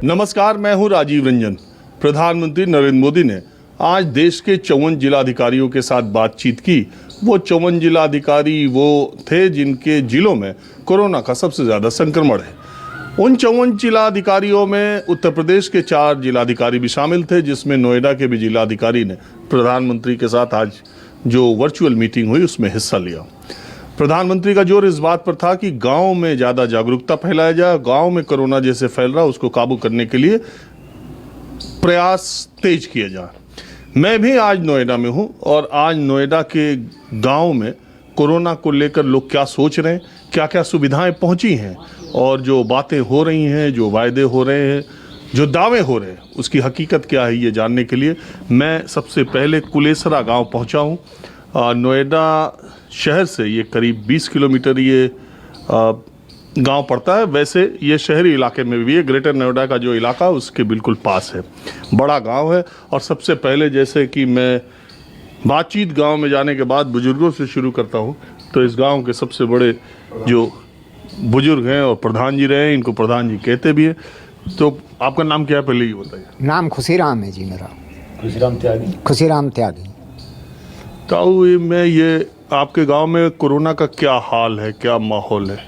नमस्कार, मैं हूं राजीव रंजन। प्रधानमंत्री नरेंद्र मोदी ने आज देश के 54 जिलाधिकारियों के साथ बातचीत की। वो 54 जिलाधिकारी वो थे जिनके जिलों में कोरोना का सबसे ज़्यादा संक्रमण है। उन 54 जिलाधिकारियों में उत्तर प्रदेश के 4 जिलाधिकारी भी शामिल थे, जिसमें नोएडा के भी जिलाधिकारी ने प्रधानमंत्री के साथ आज जो वर्चुअल मीटिंग हुई उसमें हिस्सा लिया। प्रधानमंत्री का जोर इस बात पर था कि गांव में ज़्यादा जागरूकता फैलाया जाए, गांव में कोरोना जैसे फैल रहा उसको काबू करने के लिए प्रयास तेज किए जाए। मैं भी आज नोएडा में हूं और आज नोएडा के गांव में कोरोना को लेकर लोग क्या सोच रहे हैं, क्या क्या सुविधाएं पहुंची हैं और जो बातें हो रही हैं, जो वायदे हो रहे हैं, जो दावे हो रहे हैं, उसकी हकीकत क्या है, ये जानने के लिए मैं सबसे पहले कुलेसरा गांव पहुंचा हूं। नोएडा शहर से ये करीब 20 किलोमीटर ये गांव पड़ता है। वैसे ये शहरी इलाके में भी है, ग्रेटर नोएडा का जो इलाका उसके बिल्कुल पास है। बड़ा गांव है और सबसे पहले जैसे कि मैं बातचीत गांव में जाने के बाद बुजुर्गों से शुरू करता हूं, तो इस गांव के सबसे बड़े जो बुजुर्ग हैं और प्रधान जी रहे हैं, इनको प्रधान जी कहते भी हैं। तो आपका नाम क्या है, पहले ये बताइए। नाम खुशीराम है जी मेरा। खुशीराम त्यागी। ताऊ में ये आपके गांव में कोरोना का क्या हाल है, क्या माहौल है?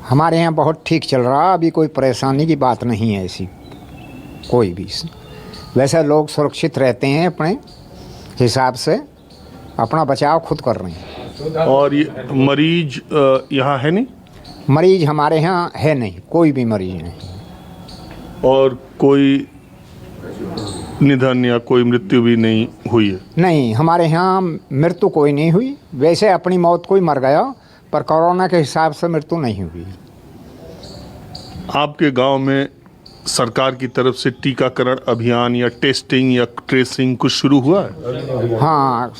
हमारे यहाँ बहुत ठीक चल रहा, अभी कोई परेशानी की बात नहीं है ऐसी कोई भी। वैसे लोग सुरक्षित रहते हैं, अपने हिसाब से अपना बचाव खुद कर रहे हैं। और ये मरीज यहाँ है नहीं? मरीज हमारे यहाँ है नहीं, कोई भी मरीज नहीं। और कोई निधन या कोई मृत्यु भी नहीं हुई है? नहीं, हमारे यहाँ मृत्यु कोई नहीं हुई। वैसे अपनी मौत कोई मर गया, पर कोरोना के हिसाब से मृत्यु नहीं हुई। आपके गांव में सरकार की तरफ से टीकाकरण अभियान या टेस्टिंग या ट्रेसिंग कुछ शुरू हुआ है? हाँ,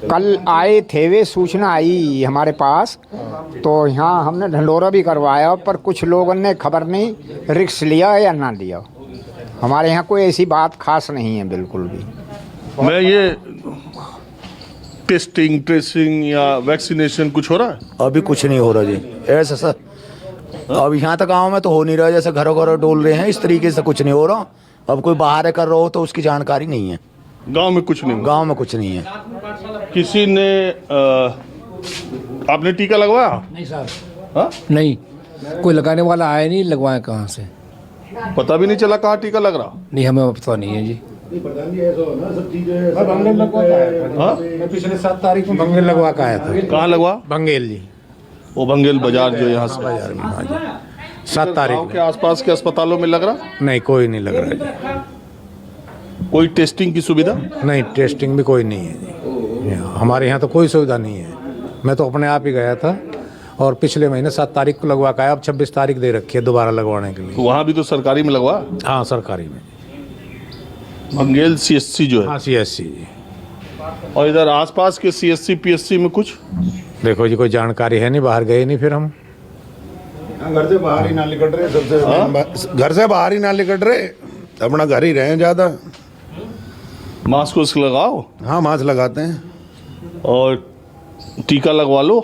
कल आए थे, वे सूचना आई हमारे पास, तो यहाँ हमने ढंढोरा भी करवाया, पर कुछ लोगों ने खबर नहीं रिस्क लिया या ना लिया। हमारे यहाँ कोई ऐसी बात खास नहीं है बिल्कुल भी। मैं ये टेस्टिंग ट्रेसिंग या वैक्सीनेशन कुछ हो रहा है? अभी कुछ नहीं हो रहा जी, ऐसा सर। अब यहाँ तक गाँव में तो हो नहीं रहा, जैसे घरों घरों डोल रहे हैं इस तरीके से कुछ नहीं हो रहा। अब कोई बाहर कर रहा हो तो उसकी जानकारी नहीं है। गांव में कुछ नहीं? गांव में कुछ नहीं है। किसी ने आपने टीका लगवाया? नहीं साहब। हाँ? नहीं, कोई लगाने वाला आया नहीं, लगवाया कहाँ से? पता भी नहीं चला कहाँ टीका लग रहा? नहीं, हमें पता नहीं है जी। हाँ? मैं पिछले 7 तारीख को बंगेल लगवा के आया था। कहाँ लगवा? बंगेल जी, वो बंगेल बाजार जो यहाँ से बाजार में। हाँ जी, 7 तारीख गाँव के आसपास के अस्पतालों में लग रहा? नहीं, कोई नहीं लग रहा जी। कोई टेस्टिंग की सुविधा? नहीं, टेस्टिंग भी कोई नहीं है जी। हमारे यहाँ तो कोई सुविधा नहीं है। मैं तो अपने आप ही गया था और पिछले महीने 7 तारीख को लगवा के आया। अब 26 तारीख दे रखी है दोबारा लगवाने के लिए। वहाँ भी तो सरकारी में लगवा? हाँ, सरकारी में। बंगेल CSC जो है? हाँ, CSC जी। और इधर आसपास के CSC PSC में कुछ? देखो जी, कोई जानकारी है नहीं, बाहर गए नहीं फिर हम। घर से बाहर ही ना निकल रहे, सबसे घर से बाहर ही ना निकल रहे, अपना घर ही रहे ज़्यादा। मास्क उस्क लगाओ। हाँ, मास्क लगाते हैं। और टीका लगवा लो।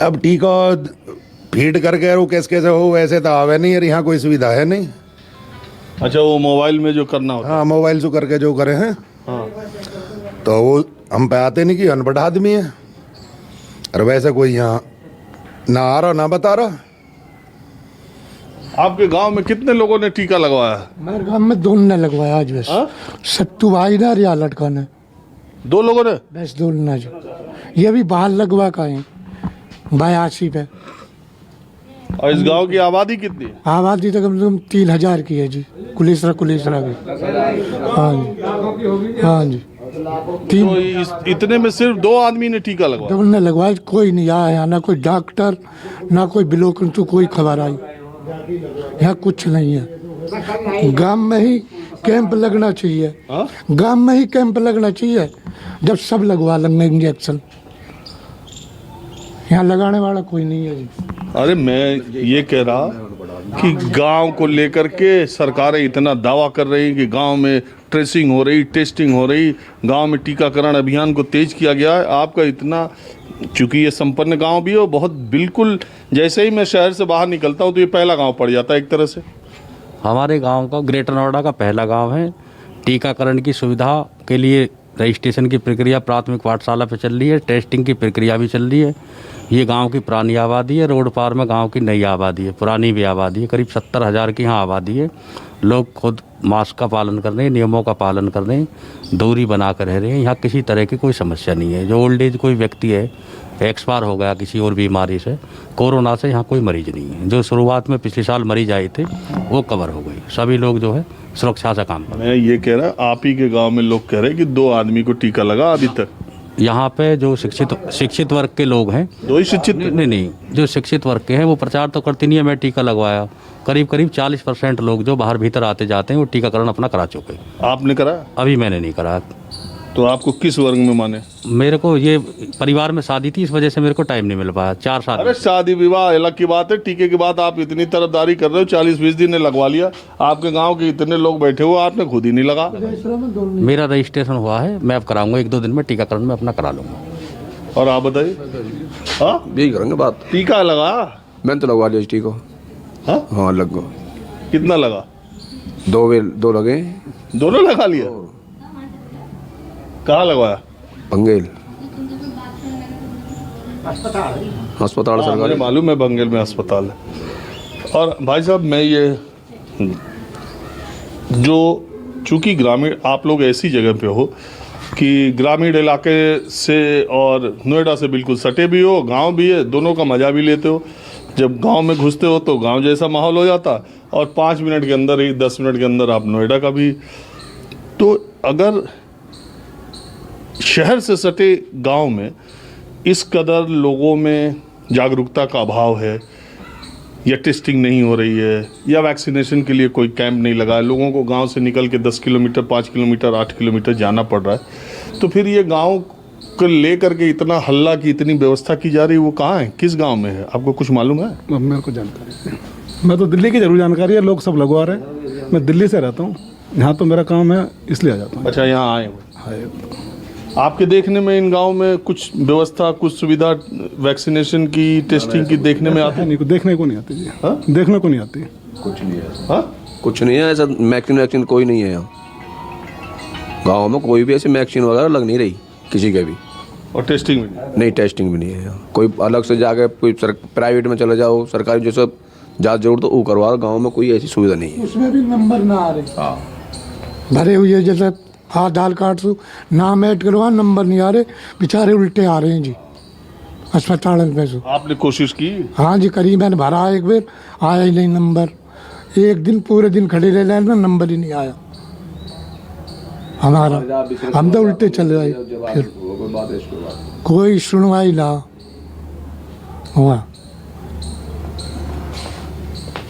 अब टीका फीड करके वो कैसे हो, वैसे तो आवे नहीं यार, यहाँ कोई सुविधा है नहीं। अच्छा, वो मोबाइल में जो करना होता है? हाँ, मोबाइल से करके जो करे हैं। हाँ। तो वो हम पे आते नहीं कि अनपढ़ आदमी है, और वैसे कोई यहाँ ना आ रहा ना बता रहा। आपके गांव में कितने लोगों ने टीका लगवाया? मेरे गाँव में 2 ने लगवाया आज बस। हाँ? सत्तू भाई ना रिया लड़का ने 2 लोगों ने? बस 2 ने जो ये भी बाहर लगवा का है 82 पे। और इस गांव की आबादी कितनी है? आबादी तो कम से कम 3000 की है जी, कुलेसरा की। हाँ जी, हाँ जी। तो इतने में सिर्फ 2 आदमी ने टीका लगवाया? 2 ने लगवाया, कोई नहीं आया, ना कोई डॉक्टर ना कोई ब्लॉक तो कोई खबर आई। यहाँ कुछ नहीं है। गांव में ही कैंप लगना चाहिए। हाँ? गांव में ही कैंप लगना चाहिए, जब सब लगवा लेंगे इंजेक्शन। यहाँ लगाने वाला कोई नहीं है जी। अरे मैं ये कह रहा कि गांव को लेकर के सरकारें इतना दावा कर रही हैं कि गांव में ट्रेसिंग हो रही, टेस्टिंग हो रही, गांव में टीकाकरण अभियान को तेज किया गया है। आपका इतना, चूँकि ये संपन्न गांव भी हो, बहुत बिल्कुल जैसे ही मैं शहर से बाहर निकलता हूँ तो ये पहला गांव पड़ जाता है एक तरह से। हमारे गांव का ग्रेटर नोएडा का पहला गांव है। टीकाकरण की सुविधा के लिए रजिस्ट्रेशन की प्रक्रिया प्राथमिक पाठशाला पे चल रही है, टेस्टिंग की प्रक्रिया भी चल रही है। ये गांव की पुरानी आबादी है, रोड पार में गांव की नई आबादी है, पुरानी भी आबादी है, करीब 70,000 की यहाँ आबादी है। लोग खुद मास्क का पालन कर रहे हैं, नियमों का पालन कर रहे हैं, दूरी बना कर रह रहे हैं। यहाँ किसी तरह की कोई समस्या नहीं है। जो ओल्ड एज कोई व्यक्ति है, एक्सपायर हो गया किसी और बीमारी से, कोरोना से यहाँ कोई मरीज नहीं है। जो शुरुआत में पिछले साल मरीज आए थे वो कवर हो गई। सभी लोग जो है सुरक्षा से काम कर रहे हैं। मैं ये कह रहा, आप ही के गांव में लोग कह रहे हैं कि 2 आदमी को टीका लगा अभी तक। यहाँ पे जो शिक्षित वर्ग के लोग हैं, 2 ही शिक्षित? नहीं, जो शिक्षित वर्ग के हैं वो प्रचार तो करती नहीं है मैं टीका लगवाया। करीब 40% लोग जो बाहर भीतर आते जाते हैं वो टीकाकरण अपना करा चुके। आपने करा? अभी मैंने नहीं करा। तो आपको किस वर्ग में माने? मेरे को ये परिवार में शादी थी, इस वजह से मेरे को टाइम नहीं मिल पाया। 4 साल। अरे शादी विवाह अलग की बात है, टीके की बात आप इतनी तरफदारी कर रहे हो। 40-20 ने लगवा लिया। आपके गांव के इतने लोग बैठे हुए, आपने खुद ही नहीं लगा। मेरा रजिस्ट्रेशन हुआ है, मैं अब कराऊंगा 1-2 दिन में टीकाकरण में अपना करा लूंगा। और आप बताइए? हाँ, यही करेंगे बात। टीका लगा? मैंने तो लगवा लिया टीका। हाँ लग गया। कितना लगा? 2 लगे। दोनों लगा लिया? कहाँ लगवाया? बंगेल अस्पताल मुझे सरकारी। मालूम है बंगेल में अस्पताल है। और भाई साहब, मैं ये जो चूंकि ग्रामीण, आप लोग ऐसी जगह पे हो कि ग्रामीण इलाके से और नोएडा से बिल्कुल सटे भी हो, गांव भी है, दोनों का मज़ा भी लेते हो। जब गांव में घुसते हो तो गांव जैसा माहौल हो जाता, और 5 मिनट के अंदर ही 10 मिनट के अंदर आप नोएडा का भी। तो अगर शहर से सटे गांव में इस कदर लोगों में जागरूकता का अभाव है, या टेस्टिंग नहीं हो रही है, या वैक्सीनेशन के लिए कोई कैंप नहीं लगा है, लोगों को गांव से निकल के 10 किलोमीटर, 5 किलोमीटर, 8 किलोमीटर जाना पड़ रहा है, तो फिर ये गांव को लेकर के इतना हल्ला की, इतनी व्यवस्था की जा रही है, वो कहाँ है, किस गांव में है? आपको कुछ मालूम है? मेरे को जानकारी है। मैं तो दिल्ली की जरूर जानकारी है, लोग सब लगवा रहे हैं। मैं दिल्ली से रहता हूँ, यहाँ तो मेरा काम है इसलिए आ जाता हूँ। अच्छा, यहाँ आए हो। आपके देखने में इन गांव में कुछ व्यवस्था, कुछ सुविधा वैक्सीनेशन की, टेस्टिंग की देखने में आती नहीं? देखने को नहीं आती जी। हाँ? देखने को नहीं आती। कुछ नहीं है। हाँ? कुछ नहीं है ऐसा। वैक्सीन कोई नहीं है यहाँ गाँव में। कोई भी ऐसी वैक्सीन वगैरह लग नहीं रही किसी के भी। और टेस्टिंग भी नहीं, टेस्टिंग भी नहीं है यहाँ। कोई अलग से जाके कोई प्राइवेट में चले जाओ, सरकारी जो सब जाँच जरूर तो वो करवा। गाँव में कोई ऐसी सुविधा नहीं है। उसमें भी नंबर ना आ रहे, भरे हुए जैसे आधार कार्ड से नाम ऐड करवा, नंबर नहीं आ रहे, बेचारे उल्टे आ रहे हैं जी अस्पताल में से। आपने कोशिश की? हाँ जी, करीब मैंने भरा एक बार, आया ही नहीं नंबर। एक दिन पूरे दिन खड़े रह लाइन में, नंबर ही नहीं आया हमारा। हम तो उल्टे चले आए, फिर कोई सुनवाई ना हुआ।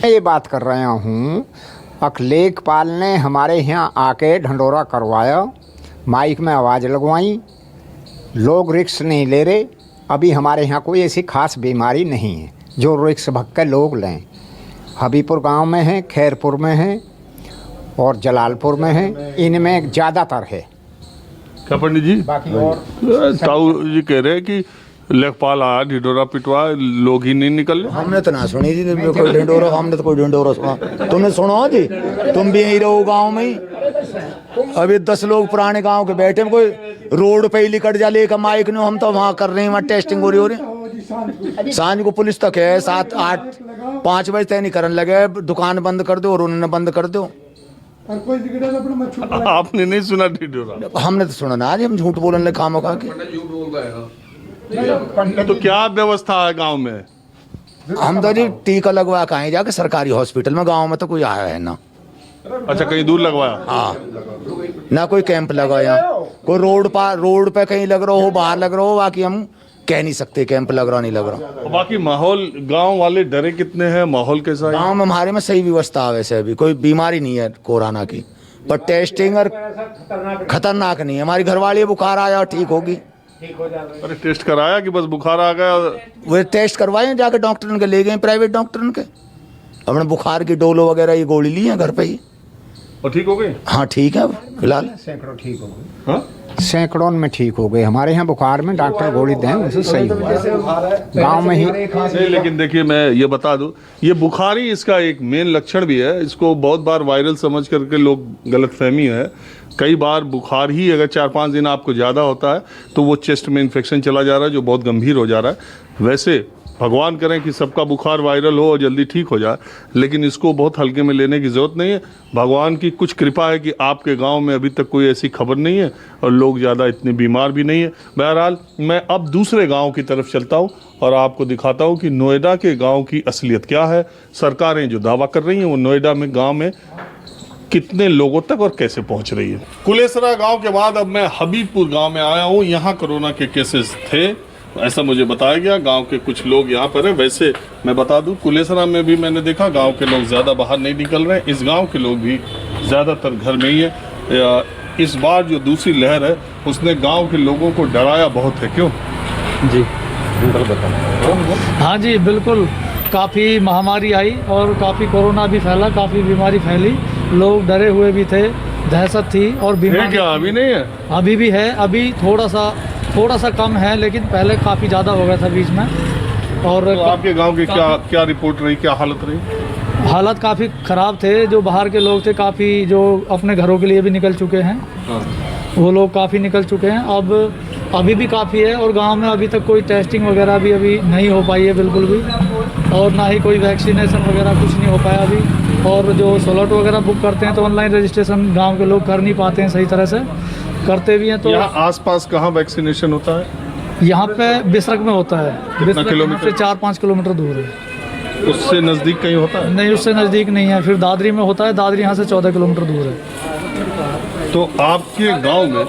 ये बात कर रहा हूँ, अखिलेखपाल ने हमारे यहाँ आके ढंडोरा करवाया, माइक में आवाज़ लगवाई, लोग रिक्स नहीं ले रहे। अभी हमारे यहाँ कोई ऐसी खास बीमारी नहीं है जो रिक्स भग के लोग लें। हबीपुर गांव में है, खैरपुर में है और जलालपुर में है, इनमें ज़्यादातर है। क्या पंडित जी? बाकी और ताऊ जी कह रहे हैं कि लेखपाल आया, ढिंडोरा पिटवा, लोग ही नहीं निकले। हमने तो ना सुनी जी कोई ढिंडोरा। हमने तो कोई ढिंडोरा सुना। तुमने सुना जी? तुम भी यहीं रहो गांव में ही। अभी 10 लोग पुराने गांव के बैठे, कोई रोड पे ही लिकट जा लेकर माइक ने, हम तो वहाँ कर रहे हैं, वहाँ टेस्टिंग हो रही है। सांझ को पुलिस तक है, 7, 8, 5 बजे तक नहीं करने लगे, दुकान बंद कर दो और उन्होंने बंद कर दो। आपने नहीं सुना ढिंडोरा? हमने तो सुना ना जी, हम झूठ बोलने लगे खामो खा के। तो क्या व्यवस्था है गांव में? हम तो जी टीका लगवा के आए जाके सरकारी हॉस्पिटल में, गांव में तो कोई आया है ना। अच्छा, कहीं दूर लगवाया? हाँ, ना कोई कैंप लगाया। कोई रोड पे कहीं लग रहा हो, बाहर लग रहा हो, बाकी हम कह नहीं सकते कैंप लग रहा नहीं लग रहा। बाकी माहौल, गांव वाले डरे कितने हैं, माहौल कैसा है? गांव में हमारे में सही व्यवस्था है, वैसे अभी कोई बीमारी नहीं है कोरोना की, पर टेस्टिंग और खतरनाक नहीं है। हमारी घरवाली बुखार आया और ठीक होगी। अरे टेस्ट कराया कि बस बुखार आ गया? वो टेस्ट करवाए, जाके डॉक्टर के ले गए, प्राइवेट डॉक्टर के। हमने बुखार की डोलो वगैरह ये गोली ली है घर पे ही। और ठीक हो गए? हाँ ठीक है अब फिलहाल। सैकड़ों ठीक हो गए, हाँ, सैकड़ों में ठीक हो गए। हमारे यहाँ बुखार में डॉक्टर गोली दें उनसे सही हुआ गाँव में ही। नहीं, लेकिन देखिए मैं ये बता दूं, ये बुखार ही इसका एक मेन लक्षण भी है। इसको बहुत बार वायरल समझ करके लोग गलतफहमी है। कई बार बुखार ही अगर 4-5 दिन आपको ज़्यादा होता है तो वो चेस्ट में इन्फेक्शन चला जा रहा है जो बहुत गंभीर हो जा रहा है। वैसे भगवान करें कि सबका बुखार वायरल हो और जल्दी ठीक हो जाए, लेकिन इसको बहुत हल्के में लेने की ज़रूरत नहीं है। भगवान की कुछ कृपा है कि आपके गांव में अभी तक कोई ऐसी खबर नहीं है और लोग ज़्यादा इतने बीमार भी नहीं है। बहरहाल मैं अब दूसरे गांव की तरफ चलता हूं और आपको दिखाता हूं कि नोएडा के गांव की असलियत क्या है। सरकारें जो दावा कर रही हैं वो नोएडा में गाँव में कितने लोगों तक और कैसे पहुंच रही है। कुलेसरा गांव के बाद अब मैं हबीबपुर गांव में आया हूं। यहां कोरोना के केसेस थे, ऐसा मुझे बताया गया। गांव के कुछ लोग यहां पर हैं। वैसे मैं बता दूं, कुलेसरा में भी मैंने देखा गांव के लोग ज़्यादा बाहर नहीं निकल रहे हैं। इस गांव के लोग भी ज़्यादातर घर में ही है। इस बार जो दूसरी लहर है उसने गांव के लोगों को डराया बहुत है। क्यों जी? हाँ जी बिल्कुल, काफ़ी महामारी आई और काफ़ी कोरोना भी फैला, काफ़ी बीमारी फैली। लोग डरे हुए भी थे, दहशत थी और बीमारी क्या अभी नहीं है? अभी भी है, अभी थोड़ा सा कम है, लेकिन पहले काफ़ी ज़्यादा हो गया था बीच में। और तो आपके गांव की क्या रिपोर्ट रही, क्या हालत रही? हालत काफ़ी ख़राब थे। जो बाहर के लोग थे काफ़ी, जो अपने घरों के लिए भी निकल चुके हैं, वो लोग काफ़ी निकल चुके हैं। अब अभी भी काफ़ी है और गांव में अभी तक कोई टेस्टिंग वगैरह भी अभी नहीं हो पाई है बिल्कुल भी, और ना ही कोई वैक्सीनेशन वगैरह कुछ नहीं हो पाया अभी। और जो स्लॉट वगैरह बुक करते हैं तो ऑनलाइन रजिस्ट्रेशन गांव के लोग कर नहीं पाते हैं सही तरह से, करते भी हैं तो। यहाँ आसपास कहाँ वैक्सीनेशन होता है? यहाँ पे बिसरक में होता है। बिसरक किलोमीटर? से 4-5 किलोमीटर दूर है। उससे नज़दीक कहीं होता है? नहीं, उससे नज़दीक नहीं है। फिर दादरी में होता है, दादरी यहाँ से 14 किलोमीटर दूर है। तो आपके गांव में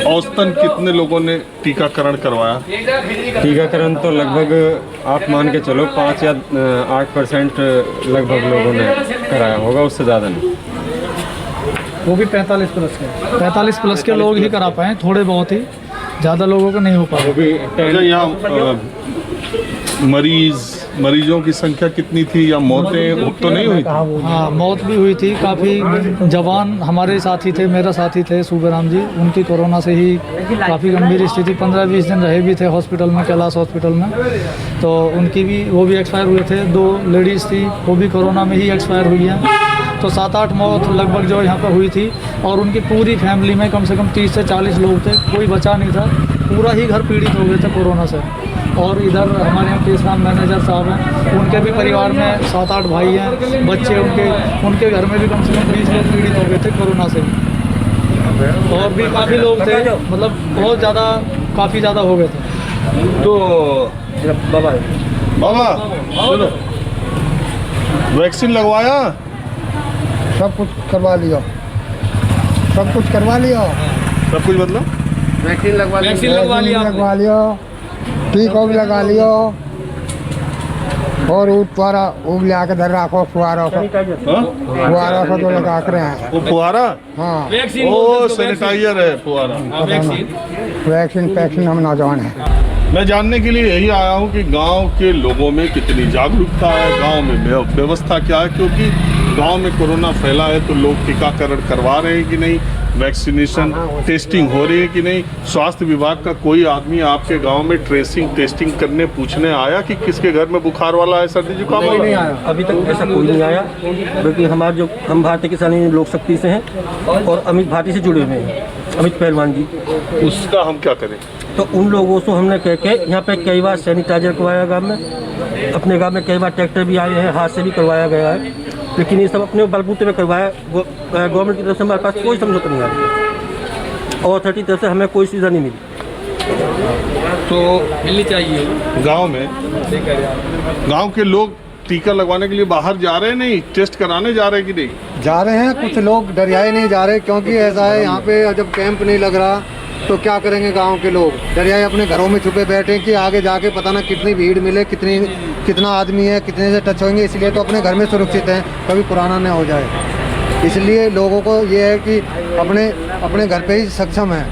औसतन कितने लोगों ने टीकाकरण करवाया? टीकाकरण तो लगभग आप मान के चलो 5 या 8% लगभग लोगों ने कराया होगा, उससे ज़्यादा नहीं। वो भी 45 प्लस के 45 प्लस के लोग ही करा पाए, थोड़े बहुत ही, ज़्यादा लोगों को नहीं हो पाया। वो भी यहाँ मरीजों की संख्या कितनी थी या मौतें तो नहीं हुई थी? हाँ, मौत भी हुई थी। काफ़ी जवान हमारे साथी थे, मेरा साथी थे सूबेराम जी, उनकी कोरोना से ही काफ़ी गंभीर स्थिति, 15-20 दिन रहे भी थे हॉस्पिटल में, कैलाश हॉस्पिटल में। तो उनकी भी, वो भी एक्सपायर हुए थे। 2 लेडीज़ थी, वो भी कोरोना में ही एक्सपायर हुई हैं। तो 7-8 मौत लगभग जो यहाँ पर हुई थी। और उनकी पूरी फैमिली में कम से कम 30 से 40 लोग थे, कोई बचा नहीं था। पूरा ही घर पीड़ित हो गए थे कोरोना से। और इधर हमारे यहाँ केसराम मैनेजर साहब हैं, उनके भी परिवार में 7-8 भाई हैं, बच्चे उनके घर में भी कम से कम 20 लोग पीड़ित हो गए थे कोरोना से। और भी काफ़ी लोग थे, मतलब बहुत ज़्यादा, काफ़ी ज़्यादा हो गए थे। तो बाबा सुनो, वैक्सीन लगवाया? सब कुछ करवा लिया, सब कुछ करवा लिया। सब कुछ मतलब? वैक्सीन लगवा लिया, टीका भी लगा लिया, और फुहारा वो ले आके धर रखो, फुहारा को तो लगा कर हैं। वो फुहारा? हाँ, वो सैनिटाइजर है फुहारा। वैक्सीन हम नौजवान हैं। मैं जानने के लिए यही आया हूँ कि गांव के लोगों में कितनी जागरूकता है, गांव में व्यवस्था क्या है, क्योंकि गांव में कोरोना फैला है तो लोग टीकाकरण करवा रहे हैं कि नहीं, वैक्सीनेशन टेस्टिंग हो रही है कि नहीं। स्वास्थ्य विभाग का कोई आदमी आपके गांव में ट्रेसिंग टेस्टिंग करने पूछने आया कि किसके घर में बुखार वाला है, सर्दी जुकाम वाला? नहीं आया, अभी तक ऐसा कोई नहीं आया। बल्कि हम भारतीय किसान लोक शक्ति से हैं और अमित भारती से जुड़े हुए हैं, अमित पहलवान जी। उसका हम क्या करें? तो उन लोगों से हमने कह के यहाँ पे कई बार सैनिटाइजर करवाया गाँव में, अपने गाँव में कई बार ट्रैक्टर भी आए हैं, हाथ से भी करवाया गया है, लेकिन ये सब अपने बलबूते में करवाया। गवर्नमेंट की तरफ से हमारे पास कोई समझौता नहीं आ रही और अथॉरिटी की तरफ से हमें कोई सुविधा नहीं मिली। तो मिलनी चाहिए। गांव के लोग टीका लगवाने के लिए बाहर जा रहे हैं, नहीं टेस्ट कराने जा रहे हैं कि नहीं? जा रहे हैं, कुछ लोग दरियाए नहीं जा रहे, क्योंकि ऐसा है यहाँ पे जब कैंप नहीं लग रहा तो क्या करेंगे गांव के लोग। दरियाए अपने घरों में छुपे बैठे कि आगे जाके पता ना कितनी भीड़ मिले, कितना आदमी है, कितने से टच होंगे, इसलिए तो अपने घर में सुरक्षित हैं, कभी पुराना न हो जाए। इसलिए लोगों को ये है कि अपने घर पे ही सक्षम है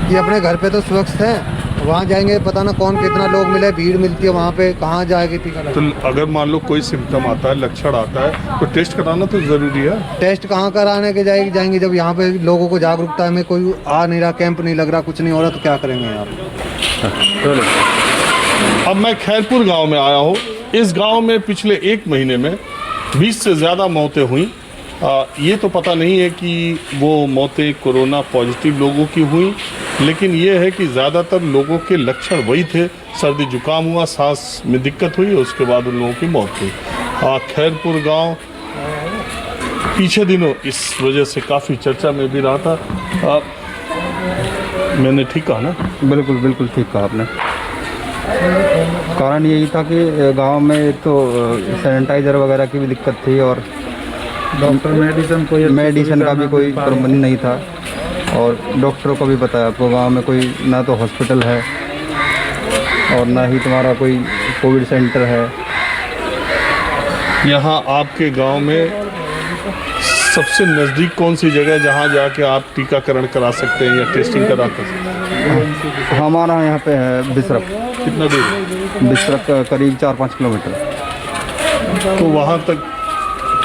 कि अपने घर पे तो सुरक्षित हैं, वहाँ जाएंगे पता ना कौन कितना लोग मिले, भीड़ मिलती है वहाँ पे, कहाँ जाएगी टीका तो अगर मान लो कोई सिम्टम आता है, लक्षण आता है, तो टेस्ट कराना तो ज़रूरी है। टेस्ट कहाँ कराने के जाएंगे जब यहाँ पे लोगों को जागरूकता में कोई आ नहीं रहा, कैंप नहीं लग रहा, कुछ नहीं हो रहा, तो क्या करेंगे यार। अब मैं खैरपुर गांव में आया हूँ। इस गांव में पिछले 1 महीने में 20 से ज़्यादा मौतें हुई। ये तो पता नहीं है कि वो मौतें कोरोना पॉजिटिव लोगों की हुई, लेकिन ये है कि ज़्यादातर लोगों के लक्षण वही थे, सर्दी जुकाम हुआ, सांस में दिक्कत हुई, उसके बाद उन लोगों की मौत हुई। खैरपुर गांव पीछे दिनों इस वजह से काफ़ी चर्चा में भी रहा था। मैंने ठीक कहा ना? बिल्कुल बिल्कुल ठीक कहा आपने। कारण यही था कि गांव में तो सैनिटाइज़र वगैरह की भी दिक्कत थी और डॉक्टर मेडिसिन का भी कोई प्रबंध नहीं था, और डॉक्टरों को भी बताया आपको गांव में कोई ना तो हॉस्पिटल है और ना ही तुम्हारा कोई कोविड सेंटर है। यहाँ आपके गांव में सबसे नज़दीक कौन सी जगह है जहाँ जाके आप टीकाकरण करा सकते हैं या टेस्टिंग करा सकते हैं? हमारा यहाँ पे है बिसरक। कितना दूर? बिसरक करीब 4-5 किलोमीटर। तो वहाँ तक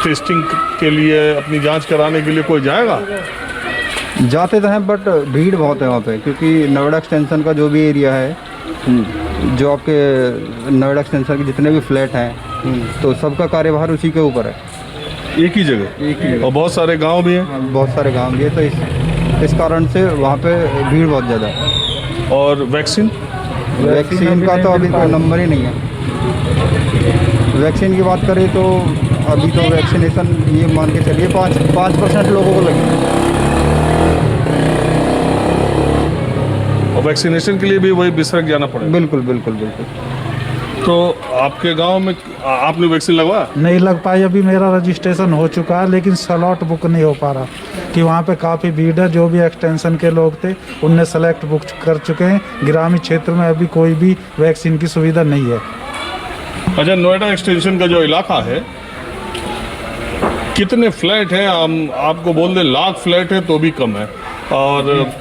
टेस्टिंग के लिए, अपनी जांच कराने के लिए कोई जाएगा? जाते तो हैं, बट भीड़ बहुत है वहाँ पे, क्योंकि नोएडा एक्सटेंशन का जो भी एरिया है, जो आपके नोएडा एक्सटेंशन के जितने भी फ्लैट हैं, तो सबका कार्यभार उसी के ऊपर है। एक ही जगह? और बहुत सारे गांव भी हैं? बहुत सारे गांव भी है, तो इस कारण से वहाँ पे भीड़ बहुत ज़्यादा है। और वैक्सीन का तो अभी कोई नंबर ही नहीं है। वैक्सीन की बात करें तो अभी तो वैक्सीनेशन ये मान के चलिए 5% लोगों को लगी। और वैक्सीनेशन के लिए भी वही बिसरक जाना पड़ेगा? बिल्कुल बिल्कुल बिल्कुल। तो आपके गांव में आपने वैक्सीन लगवाया? नहीं लग पाई, अभी मेरा रजिस्ट्रेशन हो चुका है, लेकिन स्लॉट बुक नहीं हो पा रहा कि वहाँ पे काफ़ी भीड़ है। जो भी एक्सटेंशन के लोग थे उनने सेलेक्ट बुक कर चुके हैं। ग्रामीण क्षेत्र में अभी कोई भी वैक्सीन की सुविधा नहीं है। अच्छा, नोएडा एक्सटेंशन का जो इलाका है, कितने फ्लैट हैं? हम आपको बोल दें लाख फ्लैट है तो भी कम है, और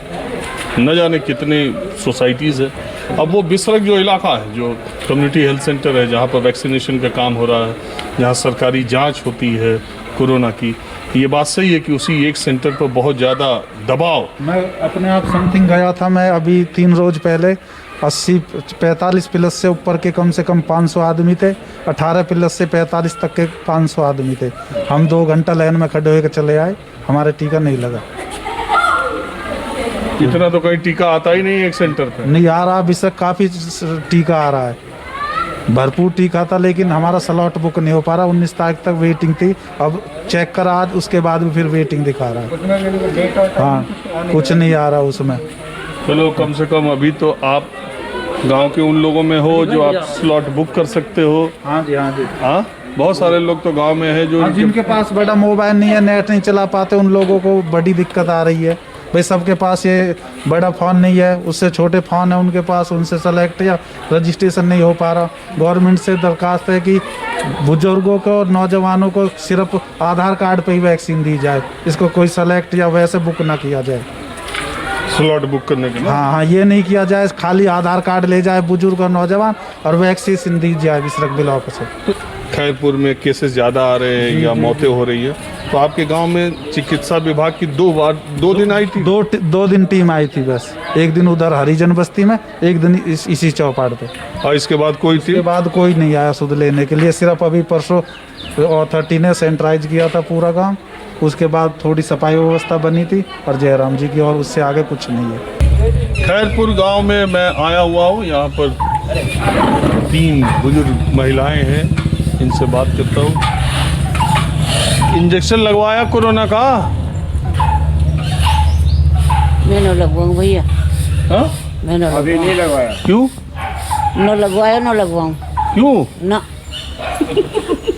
न जाने कितने सोसाइटीज़ है। अब वो बिसरक जो इलाका है, जो कम्युनिटी हेल्थ सेंटर है, जहाँ पर वैक्सीनेशन का काम हो रहा है, जहाँ सरकारी जांच होती है कोरोना की, ये बात सही है कि उसी एक सेंटर पर बहुत ज़्यादा दबाव। मैं अपने आप समथिंग गया था, मैं अभी 3 रोज पहले 45 प्लस से ऊपर के कम से कम 500 आदमी थे, 18 प्लस से 45 तक के 500 आदमी थे। हम 2 घंटा लाइन में खड़े होकर चले आए, हमारे टीका नहीं लगा। इतना तो कहीं टीका आता ही नहीं है एक सेंटर पे। नहीं आ रहा, अभी से काफ़ी टीका आ रहा है, भरपूर टीका था, लेकिन हमारा स्लॉट बुक नहीं हो पा रहा। 19 तारीख तक वेटिंग थी, अब चेक करा आज, उसके बाद भी फिर वेटिंग दिखा रहा है। हाँ, कुछ नहीं आ रहा उसमें। चलो, कम से कम अभी तो आप गांव के उन लोगों में हो जो आप स्लॉट बुक कर सकते हो। हाँ जी, हाँ जी। हाँ, बहुत सारे लोग तो गांव में है जो जिनके पास बड़ा मोबाइल नहीं है, नेट नहीं चला पाते, उन लोगों को बड़ी दिक्कत आ रही है। भाई सबके पास ये बड़ा फ़ोन नहीं है, उससे छोटे फ़ोन है उनके पास, उनसे सेलेक्ट या रजिस्ट्रेशन नहीं हो पा रहा। गवर्नमेंट से दरख्वास्त है कि बुजुर्गों को और नौजवानों को सिर्फ आधार कार्ड पे ही वैक्सीन दी जाए, इसको कोई सेलेक्ट या वैसे बुक ना किया जाए, स्लॉट बुक करने के लिए। हाँ, ये नहीं किया जाए, खाली आधार कार्ड ले जाए बुजुर्ग और नौजवान और वैक्सीन दी जाए बिसरक ब्लॉक से। खैरपुर में केसेस ज़्यादा आ रहे हैं या मौतें हो रही है, तो आपके गांव में चिकित्सा विभाग की 2 दिन आई थी? 2 दिन टीम आई थी बस। एक दिन उधर हरिजन बस्ती में, एक दिन इसी चौपाड़ पे। और इसके बाद कोई इसके बाद कोई नहीं आया सुध लेने के लिए। सिर्फ अभी परसों अथॉरिटी ने सैनिटाइज किया था पूरा गाँव, उसके बाद थोड़ी सफाई व्यवस्था बनी थी और जयराम जी की, और उससे आगे कुछ नहीं है। खैरपुर गांव में मैं आया हुआ हूँ। यहाँ पर 3 बुजुर्ग महिलाएं हैं, इनसे बात करता हूँ। इंजेक्शन लगवाया कोरोना का? मैंने लगवाऊँ भैया। हाँ, मैंने अभी नहीं लगवाया। क्यों? न लगवाया न लगवाऊँ। क्यों? ना,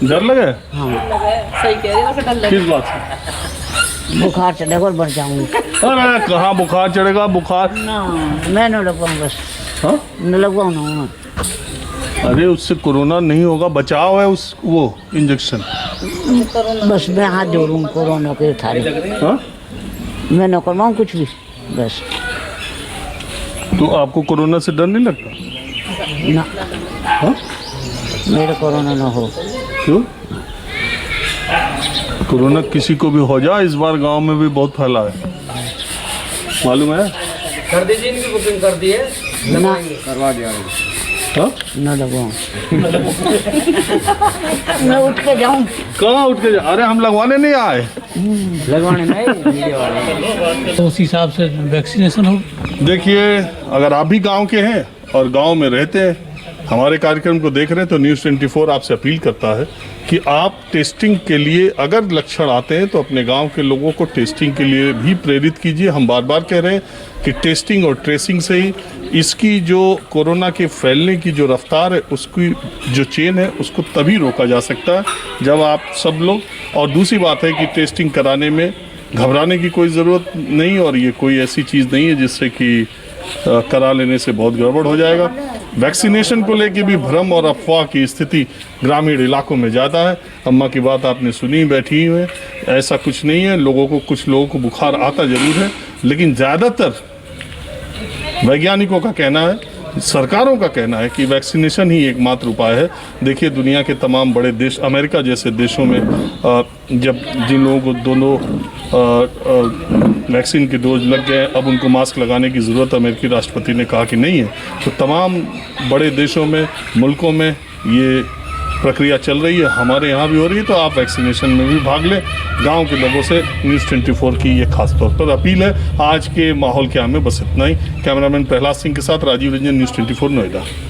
डर लगे? हाँ, सही कह रहे हो, डर लगे। किस बात से? बुखार चढ़ेगा और बढ़ जाऊंगी। अरे कहाँ बुखार चढ़ेगा? बुखार ना, मैं न लगवाऊँ बस। हाँ, न लगवाऊँ ना। अरे उससे कोरोना नहीं होगा, बचाव है उस वो इंजेक्शन। बस मैं हाथ जोड़ूँ कोरोना के थारे। हाँ, मैं न करवाऊँ कुछ भी बस। तो आपको कोरोना से डर नहीं लगता? ना हाँ? मेरे कोरोना ना हो। क्यों? कोरोना किसी को भी हो जाए, इस बार गांव में भी बहुत फैला है, मालूम है? कर दीजिए, इनकी बुकिंग कर दी है ना करवा दिया। हाँ? ना लगवाऊं। मैं उठ के जाऊं? कहाँ उठ के अरे हम लगवाने नहीं आए, लगवाने नहीं। तो उस हिसाब से वैक्सीनेशन हो। देखिए, अगर आप भी गांव के हैं और गांव में रहते हैं, हमारे कार्यक्रम को देख रहे हैं, तो न्यूज़ 24 आपसे अपील करता है कि आप टेस्टिंग के लिए अगर लक्षण आते हैं तो अपने गांव के लोगों को टेस्टिंग के लिए भी प्रेरित कीजिए। हम बार बार कह रहे हैं कि टेस्टिंग और ट्रेसिंग से ही इसकी जो कोरोना के फैलने की जो रफ्तार है, उसकी जो चेन है, उसको तभी रोका जा सकता है जब आप सब लोग। और दूसरी बात है कि टेस्टिंग कराने में घबराने की कोई ज़रूरत नहीं, और ये कोई ऐसी चीज़ नहीं है जिससे कि करा लेने से बहुत गड़बड़ हो जाएगा। वैक्सीनेशन को लेके भी भ्रम और अफवाह की स्थिति ग्रामीण इलाकों में ज़्यादा है। अम्मा की बात आपने सुनी, बैठी हुई है, ऐसा कुछ नहीं है। कुछ लोगों को बुखार आता ज़रूर है, लेकिन ज़्यादातर वैज्ञानिकों का कहना है, सरकारों का कहना है कि वैक्सीनेशन ही एकमात्र उपाय है। देखिए, दुनिया के तमाम बड़े देश, अमेरिका जैसे देशों में जब जिन लोगों को दोनों वैक्सीन के डोज लग गए, अब उनको मास्क लगाने की ज़रूरत अमेरिकी राष्ट्रपति ने कहा कि नहीं है। तो तमाम बड़े देशों में, मुल्कों में ये प्रक्रिया चल रही है, हमारे यहाँ भी हो रही है। तो आप वैक्सीनेशन में भी भाग लें। गांव के लोगों से न्यूज़ 24 की ये खास तौर पर अपील है। आज के माहौल क्या में बस इतना ही। कैमरामैन प्रहलाद सिंह के साथ राजीव रंजन, न्यूज़ 24 नोएडा।